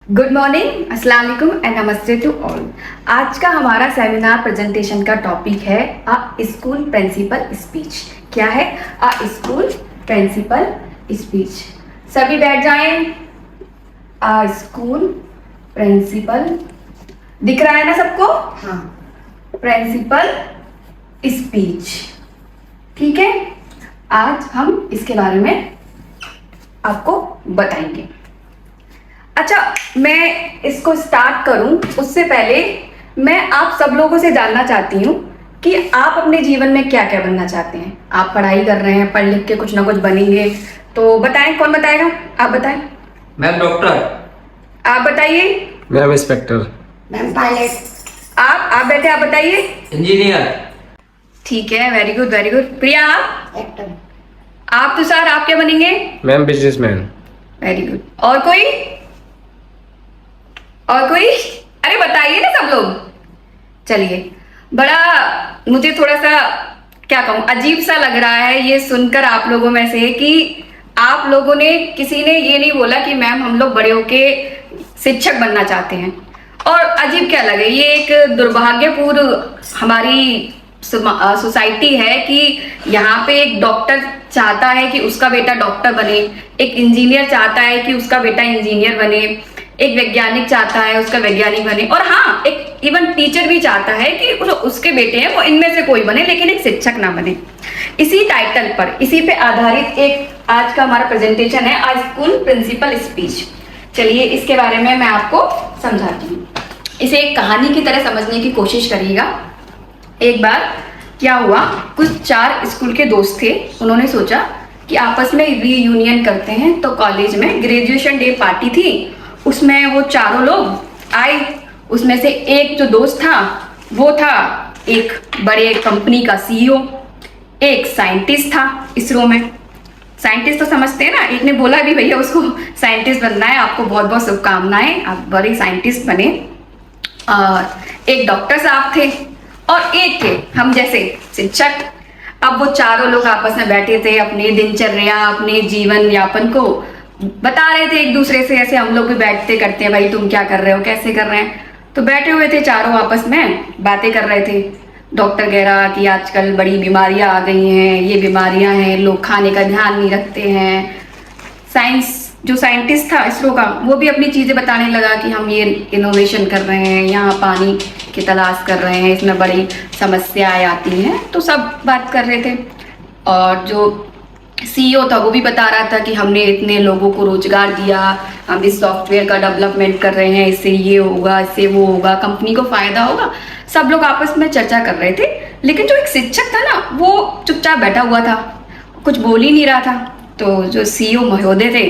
Good morning, अस्सलाम वालेकुम and नमस्ते टू ऑल। आज का हमारा सेमिनार प्रेजेंटेशन का टॉपिक है अ स्कूल प्रिंसिपल स्पीच। क्या है अ स्कूल प्रिंसिपल स्पीच? सभी बैठ जाएं। अ स्कूल प्रिंसिपल दिख रहा है ना सबको? हाँ। प्रिंसिपल स्पीच, ठीक है। आज हम इसके बारे में आपको बताएंगे। अच्छा, मैं इसको स्टार्ट करूं उससे पहले मैं आप सब लोगों से जानना चाहती हूँ कि आप अपने जीवन में क्या क्या बनना चाहते हैं। आप पढ़ाई कर रहे हैं, पढ़ लिख के कुछ ना कुछ बनेंगे, तो बताएं। कौन बताएगा? आप बताएं। Ma'am doctor. आप बताइए। Ma'am inspector. Ma'am pilot. आप बैठे, आप बताइए। इंजीनियर। ठीक है, वेरी गुड वेरी गुड। प्रिया? आप? एक्टर। आप तो सर, आप क्या बनेंगे? Ma'am businessman. Very good. और कोई? और कोई? अरे बताइए ना सब लोग। चलिए, बड़ा मुझे थोड़ा सा क्या कहूँ, अजीब सा लग रहा है ये सुनकर आप लोगों में से कि आप लोगों ने, किसी ने ये नहीं बोला कि मैम हम लोग बड़े होके शिक्षक बनना चाहते हैं। और अजीब क्या लगे, ये एक दुर्भाग्यपूर्ण हमारी सोसाइटी है कि यहाँ पे एक डॉक्टर चाहता है कि उसका बेटा डॉक्टर बने, एक इंजीनियर चाहता है कि उसका बेटा इंजीनियर बने, एक वैज्ञानिक चाहता है उसका वैज्ञानिक बने, और हाँ, एक इवन टीचर भी चाहता है कि उसके बेटे हैं वो इनमें से कोई बने, लेकिन एक शिक्षक ना बने। इसी टाइटल पर, इसी पे आधारित एक आज का हमारा प्रेजेंटेशन है, आज स्कूल प्रिंसिपल स्पीच। चलिए, इसके बारे में मैं आपको समझाती हूँ। इसे एक कहानी की तरह समझने की कोशिश करिएगा। एक बार क्या हुआ, कुछ 4 स्कूल के दोस्त थे। उन्होंने सोचा कि आपस में रीयूनियन करते हैं, तो कॉलेज में ग्रेजुएशन डे पार्टी थी, उसमें वो चारों लोग आए। उसमें से एक जो दोस्त था वो था एक बड़े कंपनी का सीईओ, एक साइंटिस्ट था इसरो में। साइंटिस्ट तो समझते हैं ना, एक ने बोला भी भैया उसको साइंटिस्ट बनना है, आपको बहुत बहुत शुभकामनाएं, आप बड़े साइंटिस्ट बने। और एक डॉक्टर साहब थे और एक थे हम जैसे शिक्षक। अब वो चारों लोग आपस में बैठे थे, अपनी दिनचर्या, अपने जीवन यापन को बता रहे थे एक दूसरे से। ऐसे हम लोग भी बैठते करते हैं, भाई तुम क्या कर रहे हो, कैसे कर रहे हैं। तो बैठे हुए थे चारों, आपस में बातें कर रहे थे। डॉक्टर कह रहा कि आजकल बड़ी बीमारियां आ गई हैं, ये बीमारियां हैं, लोग खाने का ध्यान नहीं रखते हैं। जो साइंटिस्ट था इसरो का, वो भी अपनी चीज़ें बताने लगा कि हम ये इनोवेशन कर रहे हैं, यहाँ पानी की तलाश कर रहे हैं, इसमें बड़ी समस्याएं आती हैं। तो सब बात कर रहे थे। और जो सीईओ था वो भी बता रहा था कि हमने इतने लोगों को रोजगार दिया, हम इस सॉफ्टवेयर का डेवलपमेंट कर रहे हैं, इससे ये होगा, इससे वो होगा, कंपनी को फायदा होगा। सब लोग आपस में चर्चा कर रहे थे। लेकिन जो एक शिक्षक था ना, वो चुपचाप बैठा हुआ था, कुछ बोल ही नहीं रहा था। तो जो सीईओ महोदय थे,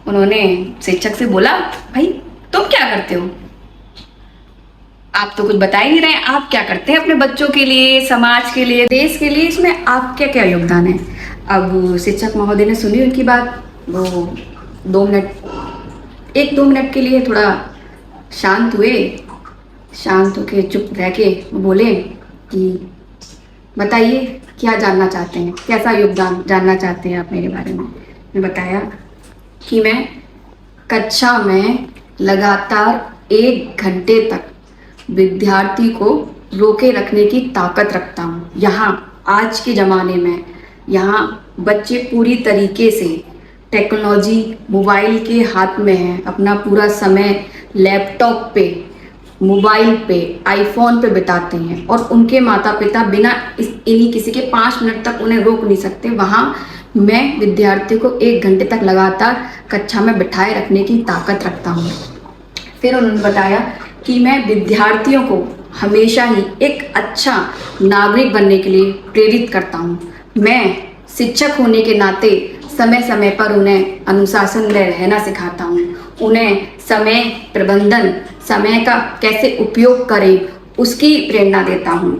उन्होंने शिक्षक से बोला, भाई तुम क्या करते हो? आप तो कुछ बता ही नहीं रहे, आप क्या करते हैं अपने बच्चों के लिए, समाज के लिए, देश के लिए, इसमें आप क्या क्या योगदान है? अब शिक्षक महोदय ने सुनी उनकी बात। वो 1-2 मिनट के लिए थोड़ा शांत हुए। शांत होके चुप रह के बोले कि बताइए क्या जानना चाहते हैं, कैसा योगदान जानना चाहते हैं आप मेरे बारे में। मैं बताया कि मैं कक्षा में लगातार 1 घंटे तक विद्यार्थी को रोके रखने की ताकत रखता हूँ। यहाँ आज के ज़माने में यहाँ बच्चे पूरी तरीके से टेक्नोलॉजी, मोबाइल के हाथ में है, अपना पूरा समय लैपटॉप पे, मोबाइल पे, आईफोन पे बिताते हैं, और उनके माता पिता बिना इन्हीं किसी के 5 मिनट तक उन्हें रोक नहीं सकते। वहाँ मैं विद्यार्थी को 1 घंटे तक लगातार कक्षा में बिठाए रखने की ताकत रखता हूँ। फिर उन्होंने बताया कि मैं विद्यार्थियों को हमेशा ही एक अच्छा नागरिक बनने के लिए प्रेरित करता हूँ। मैं शिक्षक होने के नाते समय समय पर उन्हें अनुशासन में रहना सिखाता हूँ, उन्हें समय प्रबंधन, समय का कैसे उपयोग करें उसकी प्रेरणा देता हूँ।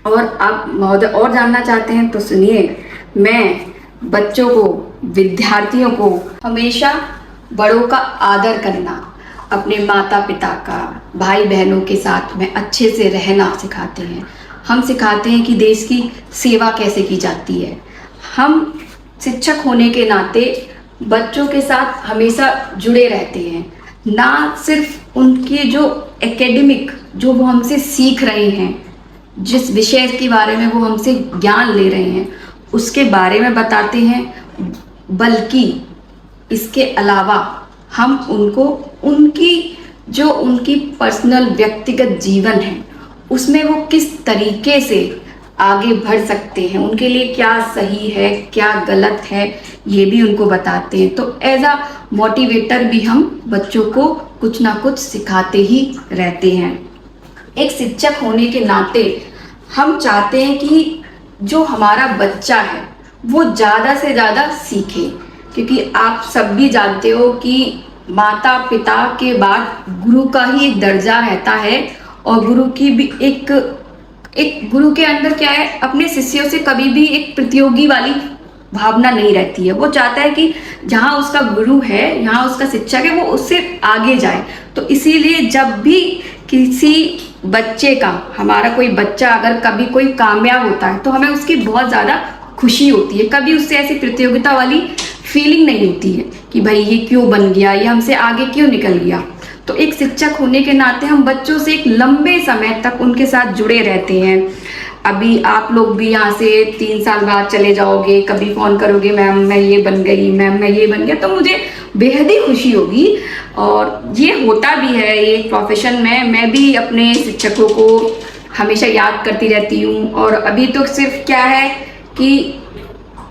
और आप महोदय और जानना चाहते हैं तो सुनिए, मैं बच्चों को, विद्यार्थियों को हमेशा बड़ों का आदर करना, अपने माता पिता का, भाई बहनों के साथ में अच्छे से रहना सिखाते हैं। हम सिखाते हैं कि देश की सेवा कैसे की जाती है। हम शिक्षक होने के नाते बच्चों के साथ हमेशा जुड़े रहते हैं, ना सिर्फ उनके जो एकेडमिक जो वो हमसे सीख रहे हैं, जिस विषय के बारे में वो हमसे ज्ञान ले रहे हैं उसके बारे में बताते हैं, बल्कि इसके अलावा हम उनको उनकी पर्सनल व्यक्तिगत जीवन है उसमें वो किस तरीके से आगे बढ़ सकते हैं, उनके लिए क्या सही है क्या गलत है ये भी उनको बताते हैं। तो एज अ मोटिवेटर भी हम बच्चों को कुछ ना कुछ सिखाते ही रहते हैं। एक शिक्षक होने के नाते हम चाहते हैं कि जो हमारा बच्चा है वो ज़्यादा से ज़्यादा सीखे, क्योंकि आप सब भी जानते हो कि माता पिता के बाद गुरु का ही एक दर्जा रहता है, और गुरु की भी एक गुरु के अंदर क्या है, अपने शिष्यों से कभी भी एक प्रतियोगी वाली भावना नहीं रहती है। वो चाहता है कि जहाँ उसका गुरु है, यहाँ उसका शिक्षक है, वो उससे आगे जाए। तो इसीलिए जब भी किसी बच्चे का, हमारा कोई बच्चा अगर कभी कोई कामयाब होता है तो हमें उसकी बहुत ज़्यादा खुशी होती है। कभी उससे ऐसी प्रतियोगिता वाली फीलिंग नहीं होती है कि भाई ये क्यों बन गया, ये हमसे आगे क्यों निकल गया। तो एक शिक्षक होने के नाते हम बच्चों से एक लंबे समय तक उनके साथ जुड़े रहते हैं। अभी आप लोग भी यहाँ से 3 साल बाद चले जाओगे, कभी फ़ोन करोगे मैम मैं ये बन गई, मैम मैं ये बन गया, तो मुझे बेहद ही खुशी होगी। और ये होता भी है, ये प्रोफेशन में मैं भी अपने शिक्षकों को हमेशा याद करती रहती हूँ। और अभी तो सिर्फ क्या है कि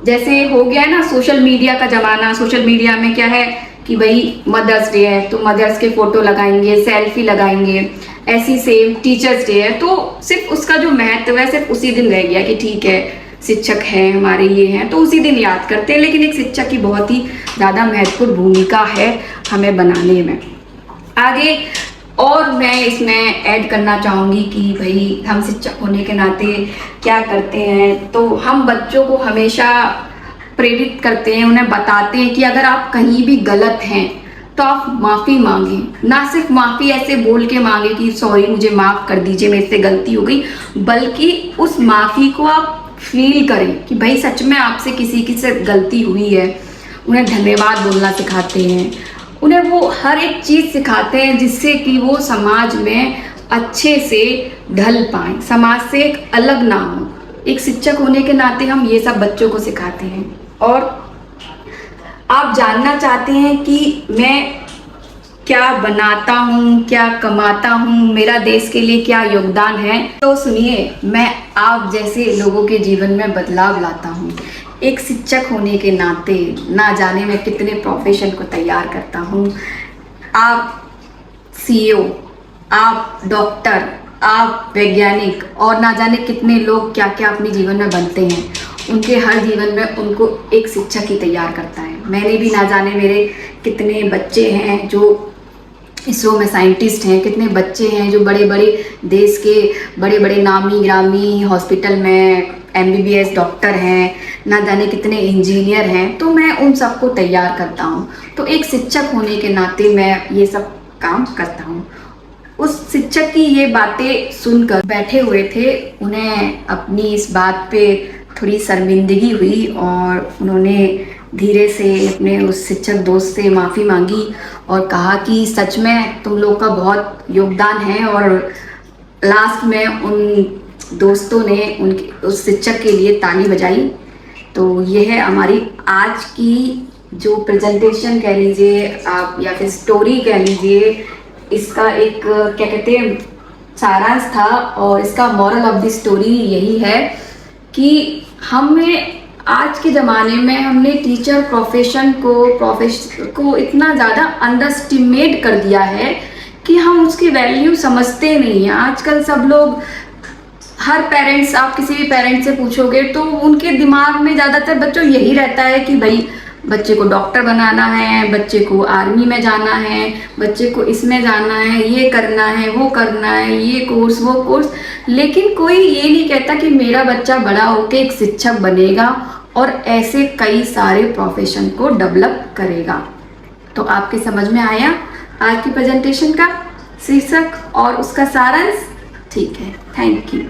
जैसे हो गया है ना सोशल मीडिया का ज़माना, सोशल मीडिया में क्या है कि भाई मदर्स डे है तो मदर्स के फ़ोटो लगाएंगे, सेल्फी लगाएंगे, ऐसी सेम टीचर्स डे है तो सिर्फ उसका जो महत्व है सिर्फ उसी दिन रह गया कि ठीक है शिक्षक हैं हमारे ये हैं तो उसी दिन याद करते हैं। लेकिन एक शिक्षक की बहुत ही ज़्यादा महत्वपूर्ण भूमिका है हमें बनाने में आगे। और मैं इसमें ऐड करना चाहूँगी कि भाई हम शिक्षक होने के नाते क्या करते हैं, तो हम बच्चों को हमेशा प्रेरित करते हैं, उन्हें बताते हैं कि अगर आप कहीं भी गलत हैं तो आप माफ़ी मांगें। ना सिर्फ माफ़ी ऐसे बोल के मांगे कि सॉरी मुझे माफ़ कर दीजिए मेरे से गलती हो गई, बल्कि उस माफ़ी को आप फील करें कि भाई सच में आपसे किसी की से गलती हुई है। उन्हें धन्यवाद बोलना सिखाते हैं, उन्हें वो हर एक चीज़ सिखाते हैं जिससे कि वो समाज में अच्छे से ढल पाएँ, समाज से एक अलग ना हो। एक शिक्षक होने के नाते हम ये सब बच्चों को सिखाते हैं। और आप जानना चाहते हैं कि मैं क्या बनाता हूँ, क्या कमाता हूँ, मेरा देश के लिए क्या योगदान है, तो सुनिए मैं आप जैसे लोगों के जीवन में बदलाव लाता हूँ। एक शिक्षक होने के नाते ना जाने मैं कितने प्रोफेशन को तैयार करता हूँ। आप CEO, आप डॉक्टर, आप वैज्ञानिक और ना जाने कितने लोग क्या क्या अपने जीवन में बनते हैं, उनके हर जीवन में उनको एक शिक्षक ही तैयार करता है। मैंने भी ना जाने मेरे कितने बच्चे हैं जो इसरो में साइंटिस्ट हैं, कितने बच्चे हैं जो बड़े बड़े देश के बड़े बड़े नामी ग्रामी हॉस्पिटल में MBBS डॉक्टर हैं, ना जाने कितने इंजीनियर हैं। तो मैं उन सबको तैयार करता हूँ। तो एक शिक्षक होने के नाते मैं ये सब काम करता हूँ। उस शिक्षक की ये बातें सुनकर बैठे हुए थे, उन्हें अपनी इस बात पे थोड़ी शर्मिंदगी हुई और उन्होंने धीरे से अपने उस शिक्षक दोस्त से माफ़ी मांगी और कहा कि सच में तुम लोग का बहुत योगदान है। और लास्ट में उन दोस्तों ने उनके उस शिक्षक के लिए ताली बजाई। तो ये है हमारी आज की जो प्रेजेंटेशन कह लीजिए आप या फिर स्टोरी कह लीजिए, इसका एक क्या कहते हैं सारांश था। और इसका मॉरल ऑफ द स्टोरी यही है कि हमें आज के ज़माने में हमने टीचर प्रोफेशन को इतना ज़्यादा अंडरएस्टिमेट कर दिया है कि हम उसकी वैल्यू समझते नहीं हैं। आजकल सब लोग, हर पेरेंट्स, आप किसी भी पेरेंट्स से पूछोगे तो उनके दिमाग में ज़्यादातर बच्चों यही रहता है कि भाई बच्चे को डॉक्टर बनाना है, बच्चे को आर्मी में जाना है, बच्चे को इसमें जाना है, ये करना है, वो करना है, ये कोर्स वो कोर्स। लेकिन कोई ये नहीं कहता कि मेरा बच्चा बड़ा होकर एक शिक्षक बनेगा और ऐसे कई सारे प्रोफेशन को डेवलप करेगा। तो आपके समझ में आया आज की प्रेजेंटेशन का शीर्षक और उसका सारांश? ठीक है, थैंक यू।